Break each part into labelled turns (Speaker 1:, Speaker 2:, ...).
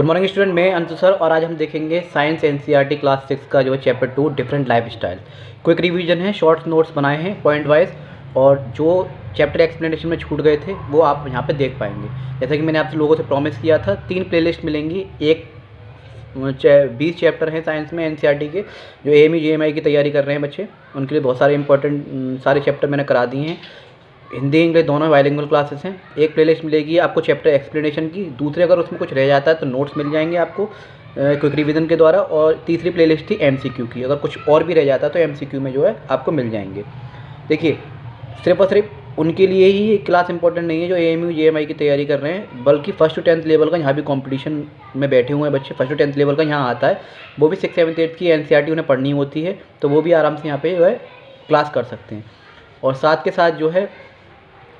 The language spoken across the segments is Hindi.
Speaker 1: गुड मॉर्निंग स्टूडेंट, मैं अंशु सर और आज हम देखेंगे साइंस एनसीईआरटी क्लास 6 का जो है chapter 2 different life style. Quick revision है, शॉर्ट नोट्स बनाए हैं पॉइंट वाइज, और जो चैप्टर एक्सप्लेनेशन में छूट गए थे वो आप यहाँ पे देख पाएंगे। जैसा कि मैंने आप लोगों से प्रॉमिस किया था, 3 प्लेलिस्ट मिलेंगी। एक 20 चैप्टर हैं साइंस में एनसीईआरटी के, जो एएमयू जेईई की तैयारी कर रहे हैं बच्चे, उनके लिए बहुत सारे इंपॉर्टेंट सारे चैप्टर मैंने करा दिए हैं। हिंदी इंग्लिश दोनों बाइलिंगुअल क्लासेस हैं। एक प्लेलिस्ट मिलेगी आपको चैप्टर एक्सप्लेनेशन की, दूसरे अगर उसमें कुछ रह जाता है तो नोट्स मिल जाएंगे आपको क्विक रिवीजन के द्वारा, और तीसरी प्लेलिस्ट थी एमसीक्यू की, अगर कुछ और भी रह जाता है तो एमसीक्यू में जो है आपको मिल जाएंगे। देखिए, सिर्फ और सिर्फ उनके लिए ही ये क्लास इंपॉर्टेंट नहीं है जो एएमयू जेईई की तैयारी कर रहे हैं, बल्कि फर्स्ट टू 10th लेवल का यहाँ भी कंपटीशन में बैठे हुए हैं बच्चे। फर्स्ट टू 10th लेवल का यहाँ आता है, वो भी 6th 7th 8th की एनसीईआरटी उन्हें पढ़नी होती है, तो वो भी आराम से यहाँ पे जो है क्लास कर सकते हैं। और साथ के साथ जो है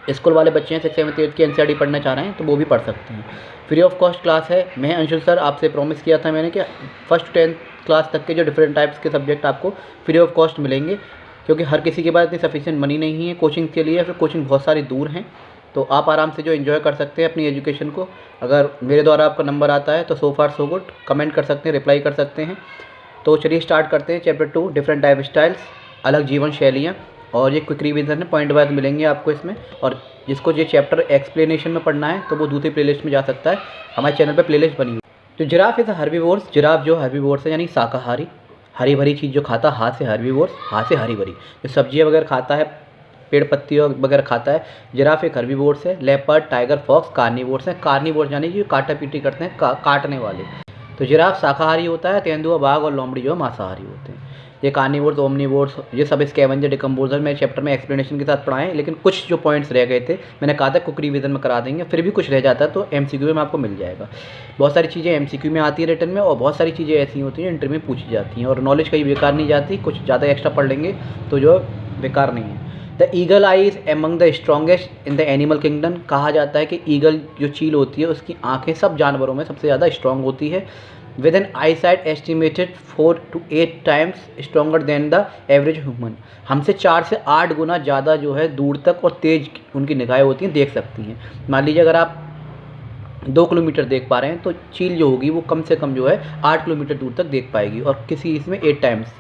Speaker 1: स्कूल वाले बच्चे हैं 6th 7th 8th की एनसीईआरटी पढ़ना चाह रहे हैं तो वो भी पढ़ सकते हैं। फ्री ऑफ कॉस्ट क्लास है। मैं अंशु सर आपसे प्रॉमिस किया था मैंने कि फर्स्ट टू 10th क्लास तक के जो डिफरेंट टाइप्स के सब्जेक्ट आपको फ्री ऑफ कॉस्ट मिलेंगे, क्योंकि हर किसी के पास इतनी सफिशिएंट मनी नहीं है कोचिंग के लिए, फिर कोचिंग बहुत सारी दूर हैं, तो आप आराम से जो एंजॉय कर सकते हैं अपनी एजुकेशन को। अगर मेरे द्वारा आपका नंबर आता है तो सो फार सो गुड, कमेंट कर सकते हैं, रिप्लाई कर सकते हैं। तो चलिए स्टार्ट करते हैं चैप्टर 2 डिफरेंट लाइफ स्टाइल्स, अलग जीवन शैलियाँ। और ये क्विक रिवीजन है, पॉइंट वाइज मिलेंगे आपको इसमें। और जिसको ये चैप्टर एक्सप्लेनेशन में पढ़ना है तो वो दूसरी प्लेलिस्ट में जा सकता है, हमारे चैनल पे प्लेलिस्ट बनी हुई। तो जिराफ इज़ हर्बीवोर्स, जिराफ जो हर्बीवोर्स है यानी शाकाहारी, हरी भरी चीज़ जो खाता, हाथ से हर्बीवोर्स, हाथ से हरी भरी जो सब्जियाँ वगैरह खाता है, पेड़ पत्तियों वगैरह खाता है, जिराफ एक हर्बीवोर्स है। लेपर्ड, टाइगर, फॉक्स कार्निवोर्स हैं। कार्निवोर्स यानी कि काटा पीटी करते हैं, काटने वाले। तो जिराफ शाकाहारी होता है, तेंदुआ, बाघ और लोमड़ी जो है मांसाहारी होते हैं। ये कार्निवोर्स, ओमनिवोर्स, ये सब स्कैवेंजर, डिकम्पोजर में चैप्टर में एक्सप्लेनेशन के साथ पढ़ाएं, लेकिन कुछ जो पॉइंट्स रह गए थे मैंने कहा था क्विक रिवीजन में करा देंगे, फिर भी कुछ रह जाता है तो एमसीक्यू में आपको मिल जाएगा। बहुत सारी चीज़ें एमसीक्यू में आती है रिटर्न में, और बहुत सारी चीज़ें ऐसी होती हैं इंटरव्यू में पूछी जाती हैं, और नॉलेज कहीं बेकार नहीं जाती, कुछ ज़्यादा एक्स्ट्रा पढ़ लेंगे तो जो बेकार नहीं है। The eagle I is among the strongest in the animal kingdom. कहा जाता है कि ईगल जो चील होती है उसकी आँखें सब जानवरों में सबसे ज़्यादा स्ट्रॉन्ग होती है। With an eyesight estimated 4 to 8 times stronger than the average human. हमसे 4 से 8 गुना ज़्यादा जो है दूर तक और तेज उनकी निगाहें होती हैं, देख सकती हैं। मान लीजिए अगर आप 2 किलोमीटर देख पा रहे हैं तो चील जो होगी वो कम से कम जो है 8 किलोमीटर दूर तक देख पाएगी, और किसी इसमें 8 टाइम्स।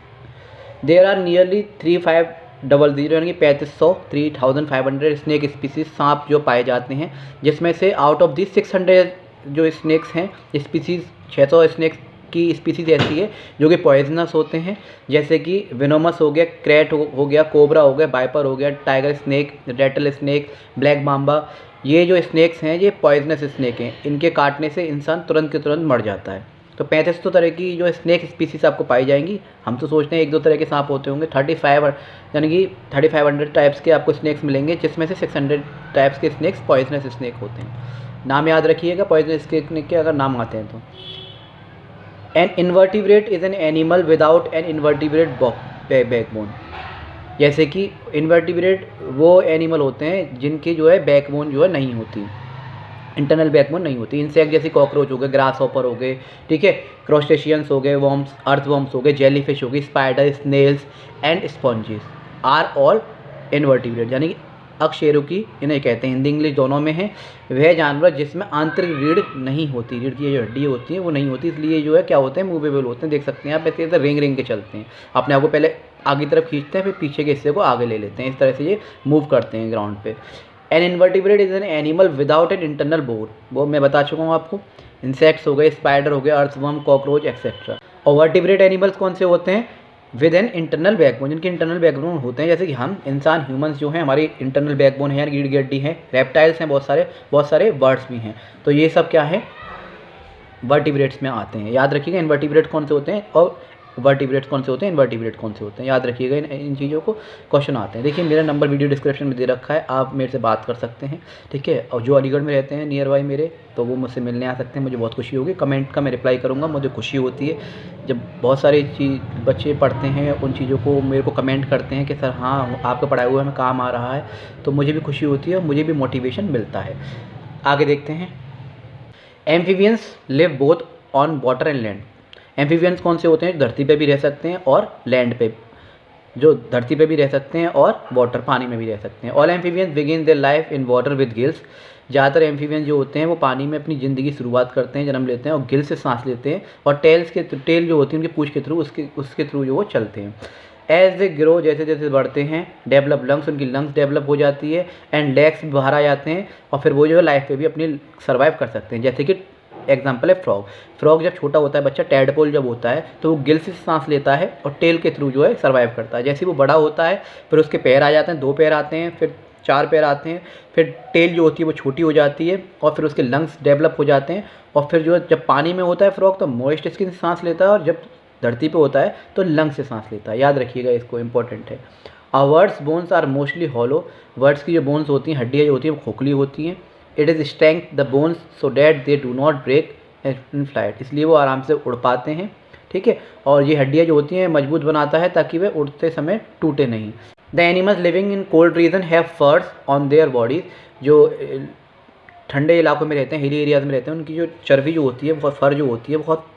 Speaker 1: देयर आर नियरली 3500 यानी कि 3500 स्नेक स्पीसीज, सांप जो पाए जाते हैं, जिसमें से आउट ऑफ दिस 600 जो स्नेक्स हैं स्पीसीज, 600 स्नेक्स की स्पीसीज ऐसी है जो कि पॉइजनस होते हैं, जैसे कि वेनोमस हो गया, क्रैट हो गया, कोबरा हो गया, वाइपर हो गया, tiger snake, Ratle snake, black mamba. ये जो स्नेक्स हैं ये पॉइजनस स्नेक हैं, इनके काटने से इंसान तुरंत के तुरंत मर जाता है। तो 3500 तरह की जो स्नेक स्पीसीज आपको पाई जाएंगी। हम तो सोचते हैं 1-2 तरह के सांप होते होंगे। 35 यानी कि 3500 टाइप्स के आपको स्नेक्स मिलेंगे, जिसमें से 600 टाइप्स के स्नेक्स पॉइजनस स्नेक होते हैं। नाम याद रखिएगा पॉइजनस स्नेक के अगर नाम आते हैं तो। An invertebrate is an animal without an invertebrate backbone. जैसे कि इन्वर्टिब्रेट वो एनिमल होते हैं जिनकी जो है बैकबोन जो है नहीं होती, इंटरनल बैकबोन नहीं होती। इंसेक्ट जैसे कॉकरोच हो गए, ग्रास हॉपर हो गए, ठीक है, क्रोस्टेशियंस हो गए, वर्म्स, अर्थ वर्म्स हो गए, जेलीफिश हो गई, spider, snails and sponges are all invertebrate, यानी कि अकशेरुकी इन्हें कहते हैं, हिंदी इंग्लिश दोनों में है। वह जानवर जिसमें आंतरिक रीढ़ नहीं होती, रीढ़ की जो हड्डी होती है वो नहीं होती, इसलिए जो है क्या होते हैं, मूवेबल होते हैं। देख सकते हैं आप ऐसे रिंग रिंग के चलते हैं, अपने आप को पहले आगे तरफ खींचते हैं, फिर पीछे के हिस्से को आगे ले लेते हैं, इस तरह से ये मूव करते हैं ग्राउंड पे। An invertebrate is an animal without an internal bone, वो मैं बता चुका हूँ आपको। इंसेक्ट्स हो गए, स्पाइडर हो गया, अर्थवर्म, कॉकरोच एक्सेट्रा। और वर्टिब्रेट एनिमल्स कौन से होते हैं? विद एन इंटरनल बैकबोन, जिनके इंटरनल बैकबोन होते हैं, जैसे कि हम इंसान ह्यूमंस जो हैं हमारी इंटरनल बैकबोन है यानी रीढ़ की हड्डी है। रेप्टाइल्स हैं बहुत सारे बर्ड्स भी हैं। तो ये सब क्या है, वर्टिब्रेट्स में आते हैं। याद रखिएगा इनवर्टिब्रेट कौन से होते हैं और वर्टिब्रेट्स कौन से होते हैं, इनवर्टिब्रेट कौन से होते हैं, याद रखिएगा। इन चीज़ों को क्वेश्चन आते हैं। देखिए मेरा नंबर वीडियो डिस्क्रिप्शन में दे रखा है, आप मेरे से बात कर सकते हैं, ठीक है। और जो अलीगढ़ में रहते हैं नियर बाई मेरे, तो वो मुझसे मिलने आ सकते हैं, मुझे बहुत खुशी होगी। कमेंट का मैं रिप्लाई करूँगा, मुझे खुशी होती है जब बहुत सारे बच्चे पढ़ते हैं उन चीज़ों को मेरे को कमेंट करते हैं कि सर हाँ आपका पढ़ाया हुआ हमें काम आ रहा है, तो मुझे भी खुशी होती है और मुझे भी मोटिवेशन मिलता है। आगे देखते हैं। Amphibians live both on water and land. Amphibians कौन से होते हैं? धरती पे भी रह सकते हैं और लैंड पे। जो धरती पे भी रह सकते हैं और वाटर पानी में भी रह सकते हैं। All amphibians begin their life in water with gills. ज़्यादातर एम्फीबियन जो होते हैं वो पानी में अपनी ज़िंदगी शुरुआत करते हैं, जन्म लेते हैं और गिल से सांस लेते हैं, और टेल जो होती है उनकी पूंछ के थ्रू उसके थ्रू जो वो चलते हैं। एज दे ग्रो, जैसे जैसे बढ़ते हैं, डेवलप लंग्स, उनकी लंग्स डेवलप हो जाती है, एंड लेग्स भी बाहर आ जाते हैं, और फिर वो जो है लाइफ पे भी अपनी सर्वाइव कर सकते हैं। जैसे कि एग्जाम्पल है फ्रॉग जब छोटा होता है बच्चा, टैडपोल जब होता है तो वो गिल से सांस लेता है और टेल के थ्रू जो है सर्वाइव करता है। जैसे वो बड़ा होता है फिर उसके पैर आ जाते हैं, 2 पैर आते हैं, फिर 4 पैर आते हैं, फिर टेल जो होती है वो छोटी हो जाती है, और फिर उसके लंग्स डेवलप हो जाते हैं, और फिर जो जब पानी में होता है फ्रॉग तो मॉइस्ट स्किन से सांस लेता है, और जब धरती पे होता है तो लंग से सांस लेता है। याद रखिएगा, इसको इंपॉर्टेंट है। Birds bones are mostly hollow. Birds की जो बोन्स होती हैं, हड्डियाँ जो होती हैं वो खोखली होती हैं। It is strength the bones so that they do not break in flight, इसलिए वो आराम से उड़ पाते हैं, ठीक है। और ये हड्डियाँ जो होती हैं मजबूत बनाता है ताकि वे उड़ते समय टूटे नहीं। The animals living in cold region have फर्स ऑन देयर बॉडीज। जो ठंडे इलाकों में रहते हैं, हिली एरियाज़ में रहते हैं, उनकी जो चर्बी जो होती है, बहुत फर जो होती है, बहुत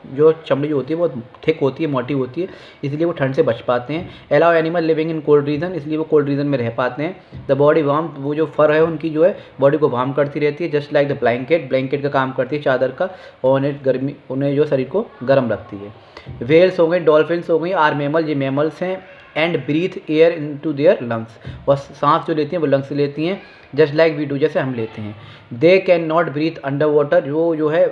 Speaker 1: जो चमड़ी जो होती है बहुत थिक होती है, मोटी होती है, इसलिए वो ठंड से बच पाते हैं। Allow animal living in cold region, इसलिए वो कोल्ड रीजन में रह पाते हैं। द बॉडी वार्म, वो जो फर है उनकी जो है बॉडी को वार्म करती रहती है, जस्ट लाइक द ब्लैंकेट का काम करती है चादर का, और उन्हें जो शरीर को गर्म रखती है। वेल्स हो गई, डॉल्फिन्स हो गई, आर मैमल, ये मैमल्स हैं, and breathe air into their lungs, और सांस जो लेती हैं वो लंग्स से लेती हैं, जस्ट लाइक वी डू, जैसे हम लेते हैं। They can not breathe under water, वो जो है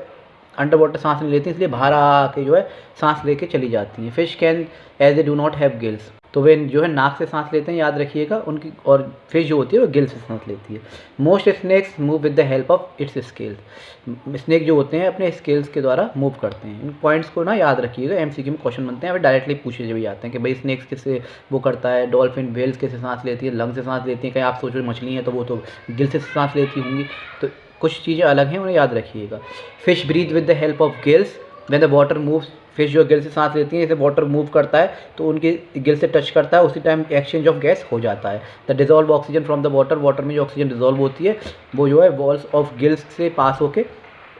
Speaker 1: अंडर वाटर सांस नहीं लेती, इसलिए बाहर आके जो है सांस लेके चली जाती हैं। Fish can as a do not have gills, तो वे जो है नाक से सांस लेते हैं, याद रखिएगा उनकी, और फिश जो होती है वो गिल से सांस लेती है। Most snakes move with the help of its scales. Snake जो होते हैं अपने स्केल्स के द्वारा मूव करते हैं। इन पॉइंट्स को ना याद रखिएगा, एमसीक्यू में क्वेश्चन बनते हैं, फिर डायरेक्टली पूछे भी जाते हैं कि भाई स्नेक्स किससे वो करता है, डॉल्फिन वेल्स कैसे सांस लेती है, लंग से सांस लेती है, कहीं आप सोचो मछली है तो वो तो गिल से सांस लेती होंगी, तो कुछ चीज़ें अलग हैं, उन्हें याद रखिएगा। Fish breathe with the help of gills when the water moves. Fish जो गिल से सांस लेती है, जैसे वाटर मूव करता है तो उनके गिल से टच करता है, उसी टाइम एक्सचेंज ऑफ गैस हो जाता है। The dissolve oxygen from the water में जो ऑक्सीजन डिजॉल्व होती है वो जो है वॉल्स ऑफ गिल्स से पास होके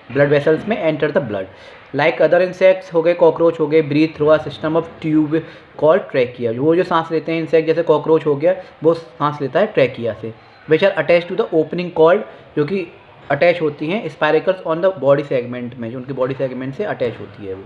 Speaker 1: ब्लड वेसल्स में enter the blood. Like other insects हो गए, कॉकरोच हो गए, breathe through a system of tube called trachea. वो जो सांस लेते हैं इंसेक्ट, जैसे कॉकरोच हो गया, वो सांस लेता है ट्रैकिया से। Which are attach to the opening called, जो कि अटैच होती हैं spiracles on the body segment में, जो उनके बॉडी सेगमेंट से अटैच होती है वो।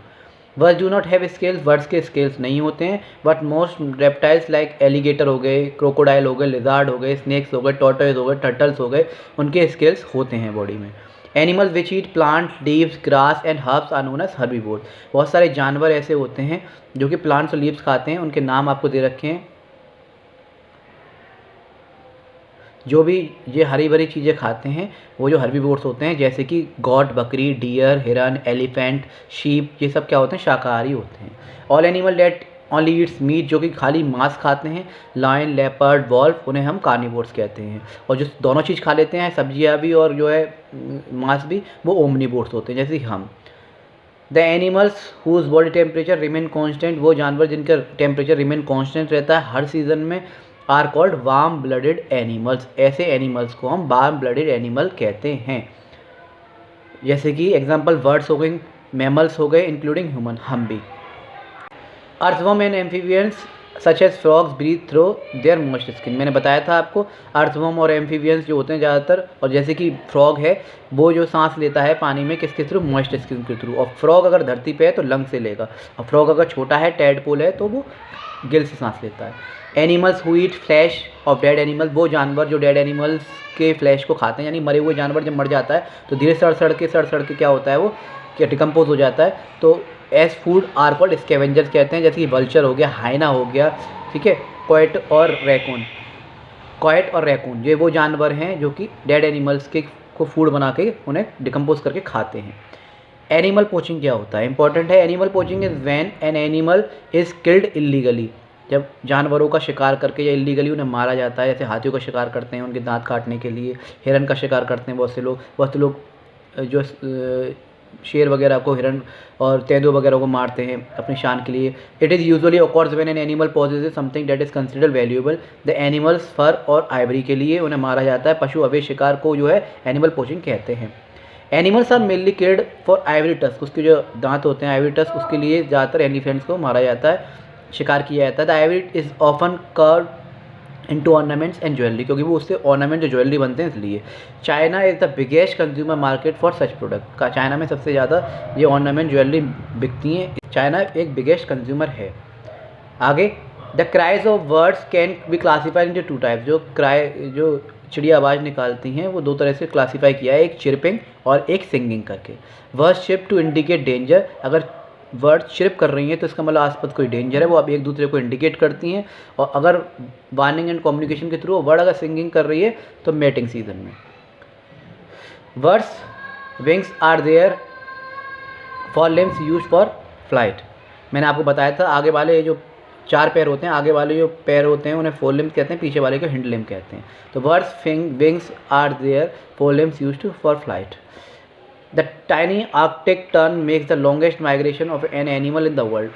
Speaker 1: Words do not have scales, words के स्केल्स नहीं होते हैं, but most reptiles like alligator हो गए, क्रोकोडाइल हो गए, लिजार्ड हो गए, स्नेक्स हो गए, टॉर्टोइज हो गए, टर्टल्स हो गए, उनके स्केल्स होते हैं बॉडी में। Animals which eat plant leaves grass and herbs are known as herbivores. बहुत सारे जानवर ऐसे होते हैं जो कि प्लांट्स और लीव्स खाते हैं, उनके नाम आपको दे रखे हैं। जो भी ये हरी भरी चीज़ें खाते हैं वो जो हर्बीवोर्स होते हैं, जैसे कि गॉट, बकरी, डियर, हिरन, एलिफेंट, शीप, ये सब क्या होते हैं, शाकाहारी होते हैं। All animal that only eats meat, जो कि खाली मांस खाते हैं, लायन, लेपर्ड, वॉल्फ, उन्हें हम कार्निवोर्स कहते हैं। और जो दोनों चीज़ खा लेते हैं, सब्जियाँ भी और जो है मांस भी, वो ओमनीवोर्स होते हैं, जैसे हम। The animals whose body temperature remain constant, वो जानवर जिनका टेम्परेचर रिमेन कॉन्स्टेंट रहता है हर सीज़न में, are called warm blooded animals. ऐसे एनिमल्स को हम वार्म ब्लडेड एनिमल कहते हैं। जैसे कि एग्जांपल बर्ड्स हो गए, मैमल्स हो गए, इंक्लूडिंग ह्यूमन, हम भी। Earthworm and amphibians such as frogs breathe through their moist skin. मैंने बताया था आपको, अर्थवर्म और एम्फीबियंस जो होते हैं ज़्यादातर, और जैसे कि फ्रॉग है वो जो सांस लेता है पानी में किसके थ्रू, मॉइस्ट स्किन के थ्रू। और फ्रॉग अगर धरती पे है तो लंग से लेगा, और फ्रॉग अगर छोटा है, टैडपोल है, तो वो गिल से सांस लेता है। Animals who eat flash of dead animal, वो जानवर जो डेड एनिमल्स के फ्लैश को खाते हैं, यानी मरे हुए जानवर जब मर जाता है तो धीरे सड़ सड़ के क्या होता है, वो क्या डिकम्पोज हो जाता है, तो as food are called scavengers कहते हैं। जैसे कि वल्चर हो गया, हाइना हो गया, ठीक है, कॉयट और रैकून, ये वो जानवर हैं जो कि डेड एनिमल्स के को फूड बना के उन्हें डिकम्पोज करके खाते हैं। एनिमल पोचिंग क्या होता है, इंपॉर्टेंट है। Animal poaching is when an animal is killed illegally, जब जानवरों का शिकार करके या इल्लीगली उन्हें मारा जाता है। जैसे हाथियों का शिकार करते हैं उनके दांत काटने के लिए, हिरन का शिकार करते हैं बहुत से लोग जो शेर वगैरह को, हिरन और तेंदुए वगैरह को मारते हैं अपनी शान के लिए। It is usually occurs when an animal possesses something that is considered valuable. The animals fur और आइवरी के लिए उन्हें मारा जाता है। पशु अवैध शिकार को जो है एनिमल पोचिंग कहते हैं। Animals are mainly killed for ivory tusk, उसके जो दांत होते हैं आइवरी टस्क, उसके लिए ज़्यादातर एलिफेंट्स को मारा जाता है। शिकार किया जाता है। The Ivory is often curve into ornaments and jewellery, क्योंकि वो उससे ऑर्नामेंट जो ज्वेलरी बनते हैं इसलिए। China is the biggest consumer market for such product का, चाइना में सबसे ज़्यादा ये ऑर्नामेंट ज्वेलरी बिकती हैं, चाइना एक बिगेस्ट कंज्यूमर है। आगे, the cries of birds can be classified into two types, जो चिड़िया आवाज़ निकालती हैं वो दो तरह से क्लासीफाई किया है, एक चिरपिंग और एक सिंगिंग करके। Birds chirp to indicate danger, अगर वर्ड चिरप कर रही हैं तो इसका मतलब आसपास कोई डेंजर है, वो अब एक दूसरे को इंडिकेट करती हैं। और अगर वार्निंग एंड कम्युनिकेशन के थ्रू वर्ड अगर सिंगिंग कर रही है तो मेटिंग सीजन में। Birds wings are their fore limbs use for flight, मैंने आपको बताया था आगे वाले जो चार पैर होते हैं, आगे वाले जो पैर होते हैं उन्हें फोर लिम्स कहते हैं, पीछे वाले को हिंड लिम्स कहते हैं। तो birds wings are their fore limbs used for flight. The tiny Arctic tern makes the longest migration of an animal in the world,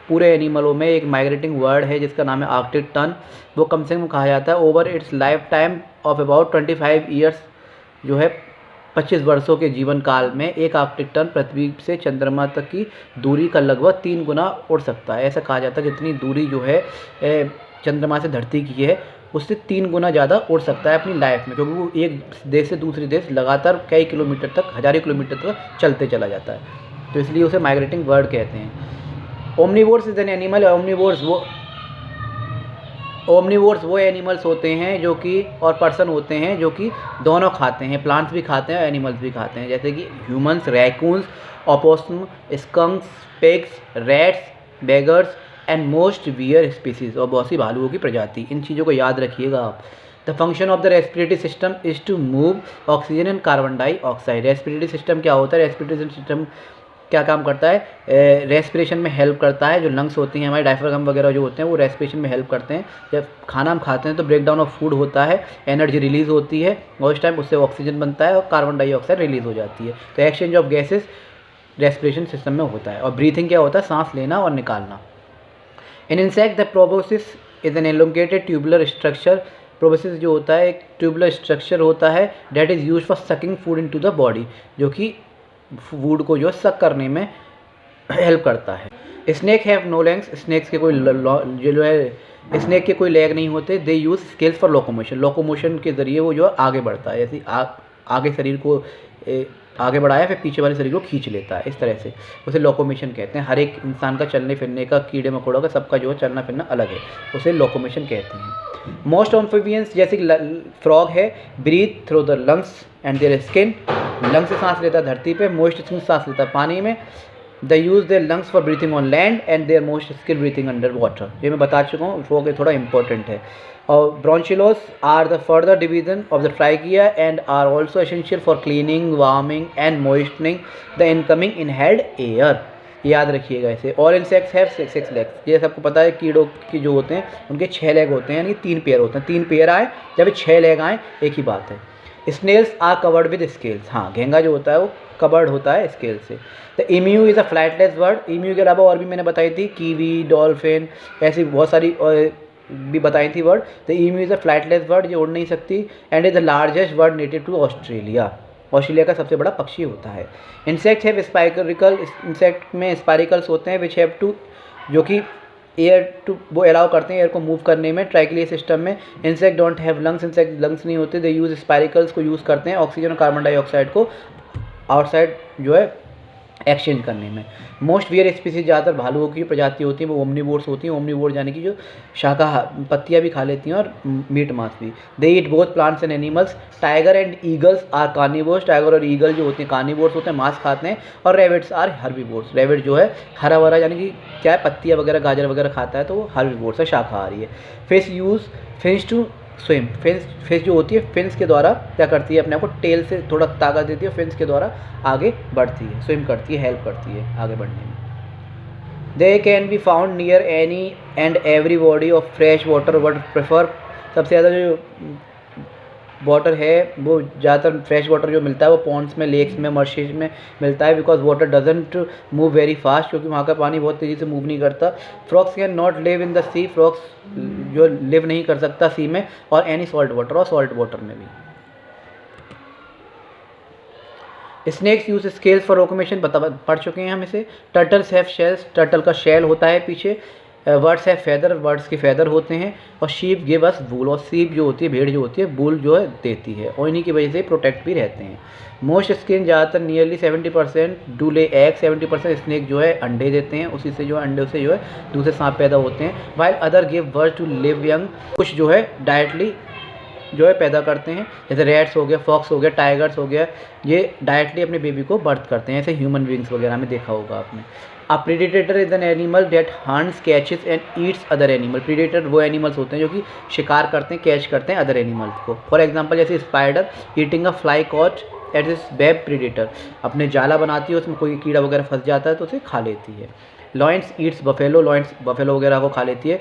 Speaker 1: पूरे एनिमलों में एक माइग्रेटिंग वर्ड है जिसका नाम है आर्कटिक टर्न। वो कम से कम कहा जाता है over it's life time of about 25 years, जो है 25 वर्षों के जीवन काल में एक आर्कटिक टर्न पृथ्वी से चंद्रमा तक की दूरी का लगभग 3 गुना उड़ सकता है। ऐसा कहा जाता है जितनी दूरी जो है चंद्रमा से धरती की है उससे 3 गुना ज़्यादा उड़ सकता है अपनी लाइफ में, क्योंकि वो एक देश से दूसरे देश लगातार कई किलोमीटर तक, हज़ारों किलोमीटर तक चलते चला जाता है, तो इसलिए उसे माइग्रेटिंग बर्ड कहते हैं। Omnivores is an animal, omnivores वो एनिमल्स होते हैं जो कि, और पर्सन होते हैं जो कि दोनों खाते हैं, प्लांट्स भी खाते हैं और एनिमल्स भी खाते हैं, जैसे कि humans, raccoons, opossum, skunks, pigs, rats, badgers and most bear species, और बहुत सी भालुओं की प्रजाति। इन चीज़ों को याद रखिएगा आप। The function of the respiratory system is to move oxygen and carbon dioxide. Respiratory system क्या होता है? रेस्पिरेटरी सिस्टम क्या काम करता है? रेस्पिरेशन में हेल्प करता है। जो लंग्स होती हैं हमारे, डायफ्रागम वगैरह जो होते हैं वो रेस्पिरेशन में हेल्प करते हैं। जब खाना हम खाते हैं तो ब्रेक डाउन ऑफ फूड होता है, एनर्जी रिलीज़ होती है और इस टाइम उससे ऑक्सीजन बनता है और कार्बन डाइऑक्साइड रिलीज़ हो जाती है। तो exchange of gases respiration system में होता है। और ब्रीथिंग क्या होता है? सांस लेना और निकालना। इन insect the proboscis is an elongated tubular structure. Proboscis जो होता है एक ट्यूबुलर स्ट्रक्चर होता है that is use for sucking food into the body, जो कि फूड को जो सक करने में हेल्प करता है। Snake have no legs, snakes के कोई जो है स्नेक के कोई लेग नहीं होते। They use scales for locomotion, locomotion के ज़रिए वो जो आगे बढ़ता है, जैसे आगे शरीर को आगे बढ़ाया फिर पीछे वाले शरीर को खींच लेता है, इस तरह से उसे लोकोमोशन कहते हैं। हर एक इंसान का चलने फिरने का, कीड़े मकोड़ों का, सबका जो है चलना फिरना अलग है, उसे लोकोमोशन कहते हैं। मोस्ट एम्फीबियंस जैसे कि फ्रॉग है, breathe through the lungs and their skin, lungs से सांस लेता है धरती पे, मोस्ट स्किन सांस लेता है पानी में। They use their lungs for breathing on land and their moist skin breathing under water, ये मैं बता चुका हूँ, फ्रॉग थोड़ा इंपॉर्टेंट है। और bronchioles are the further division of the trachea and are also essential for cleaning, warming and moistening the incoming inhaled air, याद रखिएगा इसे। और इंसेक्ट्स हैव 6 लेग्स, ये सबको पता है कीड़ों की जो होते हैं उनके 6 लेग होते हैं, यानी 3 पेयर होते हैं। 3 पेयर आए जब 6 लेग आए एक ही बात है। Snails are covered with scales, हाँ घेंगा जो होता है वो कवर्ड होता है स्केल से। The emu is a flightless bird, emu के अलावा और भी मैंने बताई थी, कीवी, डॉल्फिन, ऐसी बहुत सारी भी बताई थी word. The emu is a flightless bird, ये उड़ नहीं सकती, and is the largest bird native to Australia, Australia का सबसे बड़ा पक्षी होता है। इंसेक्ट हैव स्पाइरिकल, इंसेक्ट में स्पाइरिकल्स होते हैं, विच हैव टू, जो कि एयर टू, वो अलाउ करते हैं एयर को मूव करने में ट्राइक्लिया सिस्टम में। Insect don't have lungs, insect lungs नहीं होते, दे यूज स्पाइरिकल्स को यूज़ करते हैं ऑक्सीजन और कार्बन डाइऑक्साइड को आउटसाइड जो है एक्सचेंज करने में। मोस्ट वियर स्पीसीज, ज़्यादातर भालुओं की प्रजाति होती है वो ओमनीवोर्स होती हैं। ओमनीवोर यानी कि जो पत्तियाँ भी खा लेती हैं और मीट मांस भी। They eat both plants and animals. Tiger and eagles are carnivores, tiger और ईगल जो होते हैं कार्निवोर्स होते हैं, मांस खाते हैं। और रेबिट्स आर हर्बीवोर्स, रेबिट जो है हरा भरा यानी कि क्या है, पत्तियाँ वगैरह गाजर वगैरह खाता है तो वो हर्बीवोर्स है, शाकाहारी है। Fish use fish to swim, fish जो होती है फिन्स के द्वारा क्या करती है, अपने आप को टेल से थोड़ा ताकत देती है, फिन्स के द्वारा आगे बढ़ती है, स्विम करती है, हेल्प करती है आगे बढ़ने में। They can be found near any and every body of fresh water, but prefer, सबसे ज़्यादा जो वाटर है वो ज़्यादातर फ्रेश वाटर जो मिलता है वो पॉन्ड्स में, लेक्स में, मर्शीज में मिलता है, because water doesn't move very fast, क्योंकि वहाँ का पानी बहुत तेज़ी से मूव नहीं करता। फ्रॉक्स कैन नॉट लिव इन द सी, फ्रॉक्स जो लिव नहीं कर सकता सी में, और एनी सॉल्ट वाटर, और सॉल्ट वाटर में भी। Snakes use scales for locomotion, पढ़ चुके हैं हम इसे। टर्टल्स हैव शेल्स, टर्टल का शेल होता है पीछे, वर्ड्स है फेदर, वर्ड्स के फेदर होते हैं। और शीप गिव अस वूल, और शीप जो होती है, भेड़ जो होती है, वूल जो है देती है, और इन्हीं की वजह से प्रोटेक्ट भी रहते हैं। मोस्ट स्किन, ज़्यादातर नियरली 70% डू ले एग, 70% स्नेक जो है अंडे देते हैं, उसी से जो है अंडे से जो है दूसरे सांप पैदा होते हैं। While other give birth to live young, कुछ जो है डायरेक्टली जो है पैदा करते हैं, जैसे रैट्स हो गया, फॉक्स हो गया, टाइगर्स हो गया, ये डायरेक्टली अपने बेबी को बर्थ करते हैं, ऐसे ह्यूमन बींग्स वगैरह में देखा होगा आपने। A predator is an animal that hunts, catches and eats other animal. Predator वो एनिमल्स होते हैं जो कि शिकार करते हैं, कैच करते हैं अदर एनिमल्स को। फॉर एग्जांपल जैसे spider eating a fly caught at its web predator, अपने जाला बनाती है, उसमें कोई कीड़ा वगैरह फंस जाता है तो उसे खा लेती है। Lions Yeats buffalo, lions buffalo वगैरह को खा लेती है,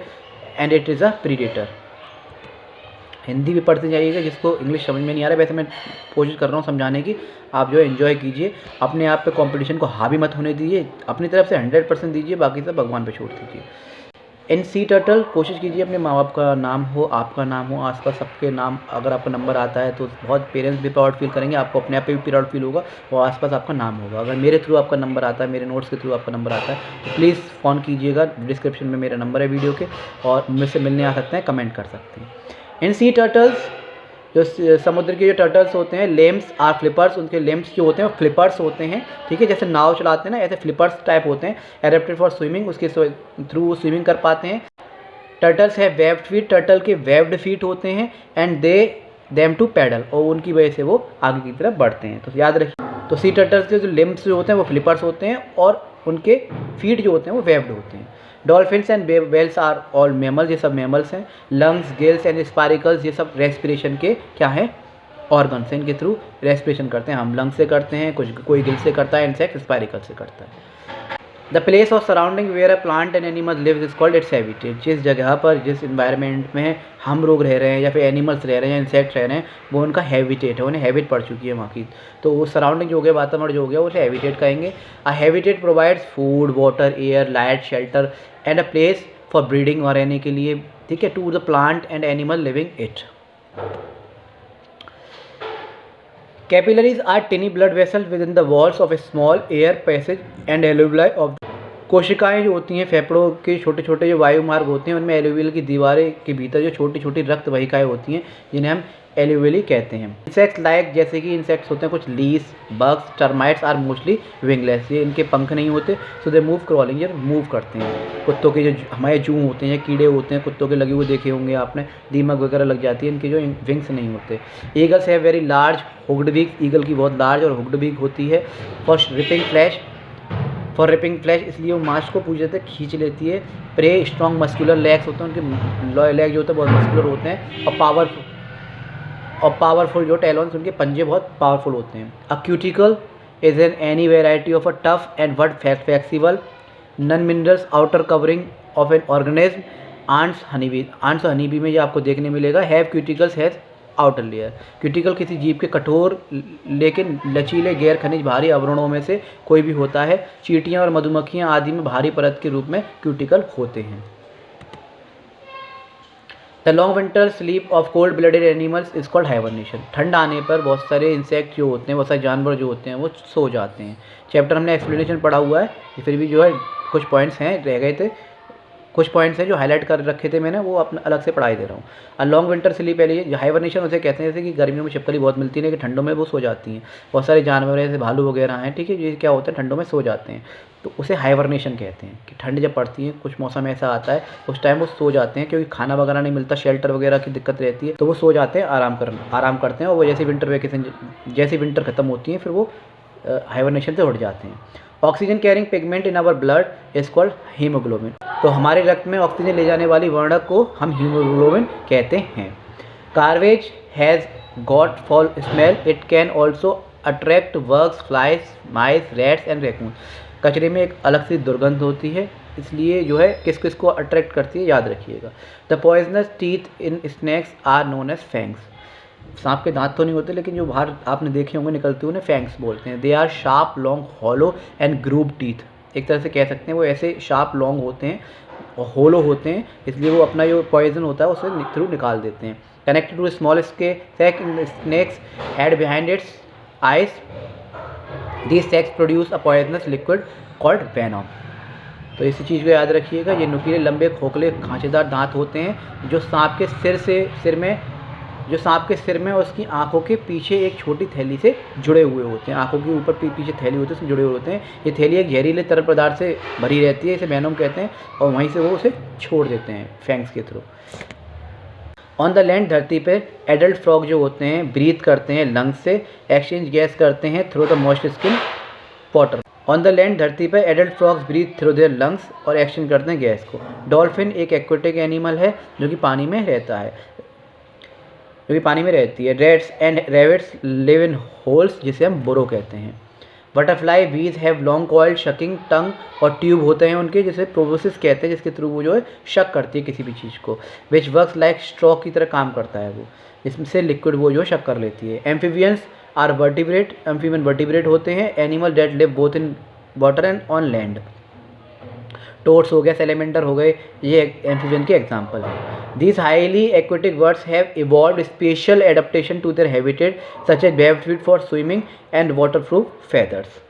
Speaker 1: and it is a predator. Hindi भी पढ़ते जाइएगा, जिसको इंग्लिश समझ में नहीं आ रहा है, वैसे मैं कोशिश कर रहा हूँ समझाने की, आप जो है एंजॉय कीजिए, अपने आप पे कंपटीशन को हावी मत होने दीजिए, अपनी तरफ से 100% दीजिए, बाकी सब भगवान पे छोड़ दीजिए। इन सी टर्टल, कोशिश कीजिए अपने माँ बाप का नाम हो, आपका नाम हो, आसपास सबके नाम, अगर आपका नंबर आता है तो बहुत पेरेंट्स भी प्राउड फील करेंगे, आपको अपने आप पे भी प्राउड फील होगा, और आसपास आपका नाम होगा। अगर मेरे थ्रू आपका नंबर आता है, मेरे नोट्स के थ्रू आपका नंबर आता है, तो प्लीज़ फ़ोन कीजिएगा, डिस्क्रिप्शन में मेरा नंबर है वीडियो के, और मुझसे मिलने आ सकते हैं, कमेंट कर सकते हैं। इन सी टर्टल्स, जो समुद्र के जो टर्टल्स होते हैं, लेम्स आर फ्लिपर्स, उनके लेम्स जो होते हैं वो फ्लिपर्स होते हैं, ठीक है, जैसे नाव चलाते हैं ना, ऐसे फ्लिपर्स टाइप होते हैं। एडेप्टेड फॉर स्विमिंग, उसके थ्रू स्विमिंग कर पाते हैं। Turtles have webbed feet, turtle के वेब्ड फीट होते हैं, and they them to paddle, और उनकी वजह से वो आगे की तरफ बढ़ते हैं। तो याद रखिए, तो सी टर्टल्स के जो लिम्स जो होते हैं वो फ्लिपर्स होते हैं, और उनके फीट जो होते हैं वो वेब्ड होते हैं। Dolphins and whales are all mammals, ये सब मैमल्स हैं। लंग्स, गिल्स एंड स्पारिकल्स, ये सब रेस्पिरेशन के क्या हैं, ऑर्गन्स हैं, इनके थ्रू रेस्पिरेशन करते हैं। हम लंग्स से करते हैं, कोई गिल से करता है, इंसेक्ट स्पारिकल से करता है। The place of surrounding where a plant and animal lives is called its habitat, जिस जगह पर, जिस इन्वायरमेंट में हम लोग रह रहे हैं, या फिर एनिमल्स रह रहे हैं, या इंसेक्ट रह रहे हैं, वो उनका हैबिटेट है, उन्हें हैबिट पड़ चुकी है वहाँ की। तो वो सराउंडिंग जो हो गया, वातावरण जो हो गया, उसे हैबिटेट कहेंगे। A habitat provides food, water, air, light, shelter and a place for breeding, और रहने के लिए, ठीक है, to the plant and animal living it. Capillaries are tiny blood vessels within the walls of a small air passage and alveoli of। कोशिकाएं जो होती हैं, फेफड़ों के छोटे छोटे जो वायु मार्ग होते हैं, उनमें एल्यूवियल की दीवारें के भीतर जो छोटी छोटी रक्त वाहिकाएं होती हैं, जिन्हें हम एल्यूविली कहते हैं। इंसेक्ट्स लाइक, जैसे कि इंसेक्ट्स होते हैं कुछ, lice, bugs, termites are mostly wingless, ये इनके पंख नहीं होते, सो दे मूव क्रॉलिंग, ये मूव करते हैं। कुत्तों के जो हमारे जू होते हैं या कीड़े होते हैं, कुत्तों के लगे हुए देखे होंगे आपने, दीमक वगैरह लग जाती है, इनके जो विंग्स नहीं होते। Eagles have very large hooked beak, eagle की बहुत लार्ज और हुक्ड बीक होती है। फॉर रिपिंग फ्लैश, इसलिए वो मांस को पूरी तरह खींच लेती है। प्रे स्ट्रॉन्ग मस्कुलर लेग्स होते हैं, उनके लेग जो होते हैं बहुत मस्कुलर होते हैं, और पावरफुल जो टेलॉन्स, उनके पंजे बहुत पावरफुल होते हैं। A cuticle is an any variety of a tough and but flexible non minerals outer covering of an organism. Ants और हनीबी में ये आपको देखने मिलेगा। Have cuticles has outer layer, cuticle किसी जीव के कठोर लेकिन लचीले गैर खनिज भारी आवरणों में से कोई भी होता है। चींटियाँ और मधुमक्खियाँ आदि में भारी परत के रूप में क्यूटिकल होते हैं। The long winter sleep of cold blooded animals is called hibernation. ठंड आने पर बहुत सारे इंसेक्ट जो होते हैं, बहुत सारे जानवर जो होते हैं, वो सो जाते हैं। चैप्टर हमने एक्सप्लेनेशन पढ़ा हुआ है, फिर भी जो है कुछ पॉइंट्स हैं रह गए थे, कुछ पॉइंट्स हैं जो हाईलाइट कर रखे थे मैंने, वो अपना अलग से पढ़ाई दे रहा हूँ। अ लॉन्ग विंटर स्लीप है जो हाइबरनेशन उसे कहते हैं, जैसे कि गर्मियों में छिपकली बहुत मिलती है, लेकिन ठंडों में वो सो जाती हैं। बहुत सारे जानवर जैसे भालू वगैरह हैं, ठीक है, ये क्या होता है, ठंडों में सो जाते हैं, तो उसे हाइबरनेशन कहते हैं। कि ठंड जब पड़ती है, कुछ मौसम ऐसा आता है, उस टाइम वो सो जाते हैं, क्योंकि खाना वगैरह नहीं मिलता, शेल्टर वगैरह की दिक्कत रहती है, तो वो सो जाते हैं, आराम करते हैं, और वो जैसे विंटर खत्म होती है, फिर वो हाइबरनेशन से उठ जाते हैं। Oxygen carrying pigment in our blood is called haemoglobin. तो हमारे रक्त में ऑक्सीजन ले जाने वाली वर्णक को हम हीमोग्लोबिन कहते हैं। Garbage has got fall smell, it can also attract works, flies, mice, rats and raccoon. कचरे में एक अलग सी दुर्गंध होती है, इसलिए जो है किस किस को अट्रैक्ट करती है, याद रखिएगा। The poisonous teeth in snakes are known as fangs. सांप के दांत तो नहीं होते, लेकिन जो बाहर आपने देखे होंगे निकलते हुए, उन्हें फैंग्स बोलते हैं। They are sharp, long, hollow and groove teeth. एक तरह से कह सकते हैं वो ऐसे शार्प, लॉन्ग होते हैं और होलो होते हैं, इसलिए वो अपना जो पॉइजन होता है उसे थ्रू निकाल देते हैं। Connected to small sac in snakes head behind its eyes, these sacs produce a poisonous liquid called venom. तो इसी चीज़ को याद रखिएगा। ये नुकीले लंबे खोखले खांचेदार दांत होते हैं जो सांप के सिर में और उसकी आंखों के पीछे एक छोटी थैली से जुड़े हुए होते हैं। आंखों के ऊपर पीछे थैली होती है, उसमें जुड़े हुए होते हैं। ये थैली एक जहरीले तरल पदार्थ से भरी रहती है, इसे वेनम कहते हैं, और वहीं से वो उसे छोड़ देते हैं फैंग्स के थ्रू। ऑन द लैंड, धरती पे एडल्ट फ्रॉग जो होते हैं ब्रीथ करते हैं लंग्स से, एक्सचेंज गैस करते हैं through the moist skin water. On the land, धरती पर adult frogs breathe through their lungs और एक्सचेंज करते हैं गैस को। डॉल्फिन एक एक्वेटिक एनिमल है जो कि पानी में रहता है, जो कि पानी में रहती है। Rates and rabbits live in holes, जिसे हम बोरो कहते हैं। बटरफ्लाई बीज हैव लॉन्ग कॉइल्ड शकिंग टंग, और ट्यूब होते हैं उनके, जिसे प्रोबोसिस कहते हैं, जिसके थ्रू वो जो है शक करती है किसी भी चीज़ को। विच वर्क्स लाइक स्ट्रॉ की तरह काम करता है वो, इसमें से लिक्विड वो जो शक कर लेती है। Amphibians are vertebrate, amphibian vertebrate होते हैं। Animal that live both in water and on land. Toads हो गया, सैलेमेंडर हो गए, ये एम्फीबियन के एग्जाम्पल है। These highly aquatic birds have evolved special adaptation to their habitat such as web feet for swimming and waterproof feathers.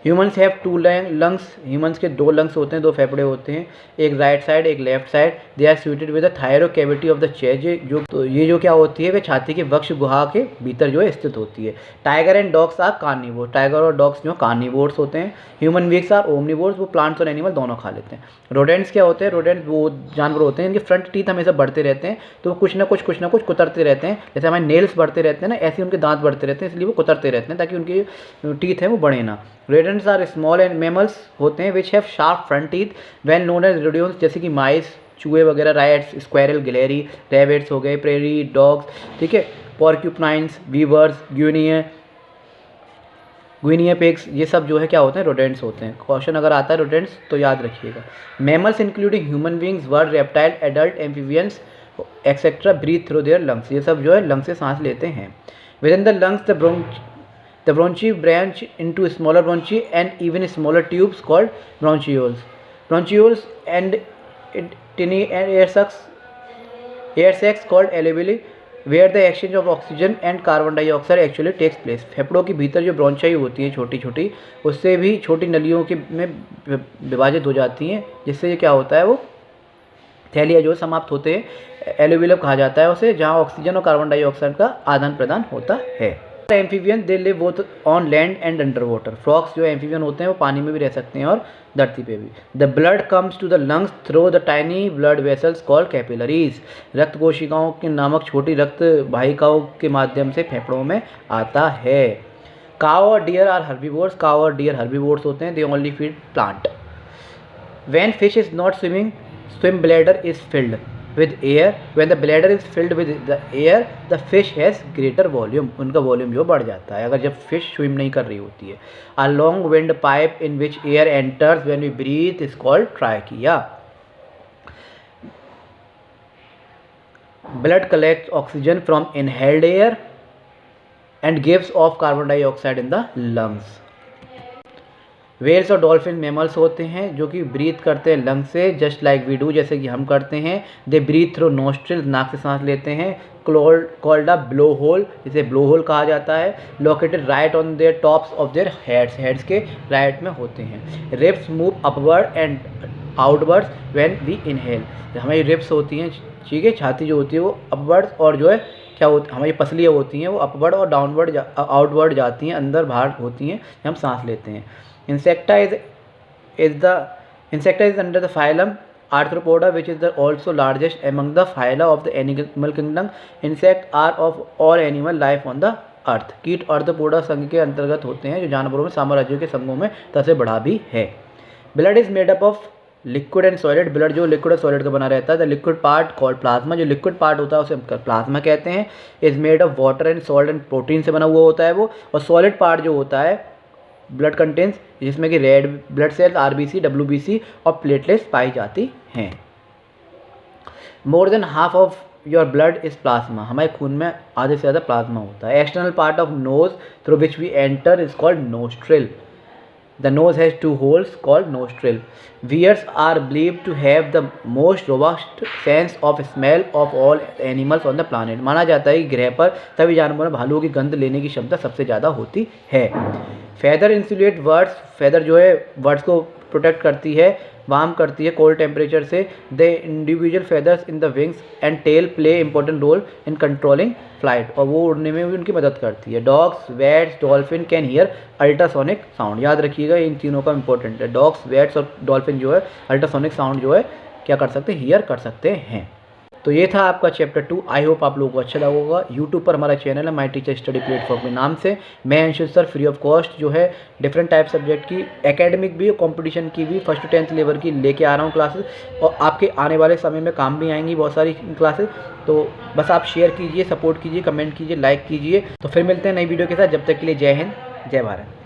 Speaker 1: Humans have 2 lungs, humans के 2 लंग्स होते हैं, 2 फेफड़े होते हैं, एक राइट साइड एक left side. They are suited with the thoracic cavity of the chest, ये जो क्या होती है वे छाती के वक्ष गुहा के भीतर जो है स्थित होती है। Tiger and dogs are carnivore, tiger और डॉग्स जो कार्निवोर्स होते हैं। ह्यूमन बींग्स आर ओमनिवोर्स, वो प्लांट्स और एनिमल दोनों खा लेते हैं। रोडेंट्स क्या होते हैं, रोडेंट्स वो जानवर होते हैं इनके फ्रंट टीथ हमेशा बढ़ते रहते हैं, तो वो कुछ ना कुछ कुतरते रहते हैं। जैसे हमारे नेल्स बढ़ते रहते हैं ना, ऐसे उनके दांत बढ़ते रहते हैं, इसलिए वो कुतरते रहते हैं ताकि उनकी टीथ है वो बढ़े ना। Rodents are small and mammals होते हैं which have sharp front teeth well known as rodents, जैसे कि माइस, चूहे वगैरह, राइट्स, स्क्वायरल, गिलहरी, रैबिट्स हो गए, प्रेरी डॉग्स, ठीक है, पॉर्क्यूपाइन्स, वीवर्स, गुइनिया पिग्स, ये सब जो है क्या होते हैं, रोडेंट्स होते हैं। क्वेश्चन अगर आता है रोडेंट्स तो याद रखिएगा। Mammals including human beings, bird, reptile, adult amphibians etcetera breathe through their lungs, ये सब जो है लंग्स से सांस लेते हैं। Within the lungs the bronchi branch into smaller bronchi and even smaller tubes called bronchioles. Bronchioles and tiny air sacs called alveoli, where the exchange of oxygen and carbon dioxide actually takes place. फेफड़ों के भीतर जो ब्रोंचाई होती हैं छोटी छोटी, उससे भी छोटी नलियों के में विभाजित हो जाती हैं, जिससे ये क्या होता है, वो थैलियाँ जो समाप्त होते हैं, एल्वेओलम कहा जाता है उसे, जहाँ ऑक्सीजन और कार्बन डाइऑक्साइड का आदान प्रदान होता है। Amphibian they live both on land and under water, frogs जो एम्फीबियन होते हैं वो पानी में भी रह सकते हैं और धरती पे भी। The blood comes to the lungs through the tiny blood vessels called capillaries, रक्त कोशिकाओं के नामक छोटी रक्त वाहिकाओं के माध्यम से फेफड़ों में आता है। काव और डियर आर हर्बीवोर्स, काव और डियर हर्बीवोर्स होते हैं, they only feed plant. When fish is not swimming, swim bladder is filled with air. When the bladder is filled with the air, the fish has greater volume, उनका वॉल्यूम जो बढ़ जाता है अगर जब फिश स्विम नहीं कर रही होती है। A long wind pipe in which air enters when we breathe is called trachea. Blood collects oxygen from inhaled air and gives off carbon dioxide in the lungs. Whales और डॉल्फिन मैमल्स होते हैं जो कि ब्रीथ करते हैं लंग से, जस्ट लाइक वी डू, जैसे कि हम करते हैं। दे ब्रीथ थ्रू नोस्ट्रिल, नाक से सांस लेते हैं। कॉल्ड अ ब्लो होल, जिसे ब्लो होल कहा जाता है। Located right on their tops of their heads, heads के राइट में होते हैं। Ribs move upward and outwards when we inhale, हमारी रिब्स होती हैं, ठीक है, छाती जो होती है वो अपवर्ड्स, और जो है क्या होती है, हमारी पसलियाँ होती हैं वो अपवर्ड और डाउनवर्ड आउटवर्ड जाती हैं, अंदर बाहर होती हैं, हम सांस लेते हैं। Insecta is under the phylum Arthropoda, which is the also largest among the phyla of the animal kingdom. Insects are of all animal life on the earth. कीट आर्थ्रोपोडा संघ के अंतर्गत होते हैं जो जानवरों में साम्राज्यों के संघों में सबसे बड़ा भी है। Blood is made up of liquid and solid. Blood जो लिक्विड और सॉलिड का बना रहता है। The liquid part called plasma, जो लिक्विड पार्ट होता है उसे हम प्लाज्मा कहते हैं। Is made of water and salt and protein से बना हुआ होता है वो। और सॉलिड पार्ट जो होता है ब्लड कंटेंस, जिसमें कि red blood cells, RBC, WBC और प्लेटलेट्स पाई जाती हैं। More than half of your blood is plasma, हमारे खून में आधे से ज़्यादा प्लाज्मा होता है। External part of nose through which we enter is called nostril. The nose has 2 holes called nostril. Bears are believed to have the most robust sense of smell of all animals on the planet. माना जाता है कि ग्रह पर सभी जानवरों में भालुओं की गंध लेने की क्षमता सबसे ज़्यादा होती है। फेदर इंसुलेट वर्ड्स, फेदर जो है वर्ड्स को प्रोटेक्ट करती है, वार्म करती है कोल्ड टेम्परेचर से। The individual feathers in the wings and tail play important role in controlling flight, और वो उड़ने में भी उनकी मदद करती है। Dogs, bats, dolphin can hear ultrasonic sound. याद रखिएगा इन तीनों का इंपॉर्टेंट है। डॉग्स, वेट्स और डॉल्फिन जो है अल्ट्रासोनिक साउंड जो है क्या कर सकते हैं, हियर कर सकते हैं। तो ये था आपका चैप्टर 2। आई होप आप लोगों को अच्छा लगा होगा। यूट्यूब पर हमारा चैनल है माई टीचर स्टडी प्लेटफॉर्म के नाम से। मैं Anshu sir free of cost जो है डिफरेंट टाइप सब्जेक्ट की, एकेडमिक भी, कंपटीशन की भी, 1st to 10th लेवल की लेके आ रहा हूँ क्लासेस, और आपके आने वाले समय में काम भी आएंगी बहुत सारी क्लासेस। तो बस आप शेयर कीजिए, सपोर्ट कीजिए, कमेंट कीजिए, लाइक कीजिए। तो फिर मिलते हैं नई वीडियो के साथ। जब तक के लिए जय हिंद, जय भारत।